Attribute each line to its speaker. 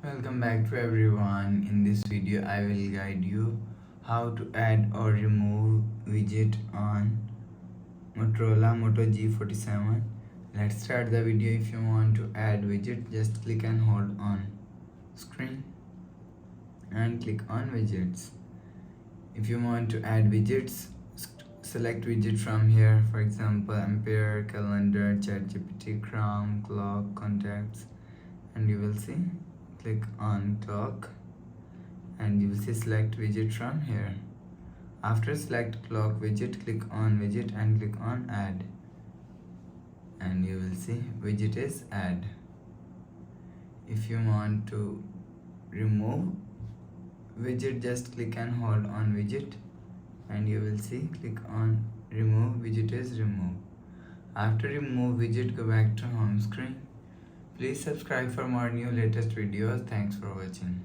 Speaker 1: Welcome back to everyone. In this video I will guide you how to add or remove widget on Motorola Moto G47. Let's start the video. If you want to add widget, just click and hold on screen and click on widgets. If you want to add widgets, select widget from here, for example Ampere, calendar, ChatGPT, Chrome, clock, contacts, and you will see click on clock and you will see select widget from here. After select clock widget, click on widget and click on add, and you will see widget is add. If you want to remove widget, just click and hold on widget and you will see click on remove, widget is removed. After remove widget, go back to home screen. Please subscribe for more new latest videos. Thanks for watching.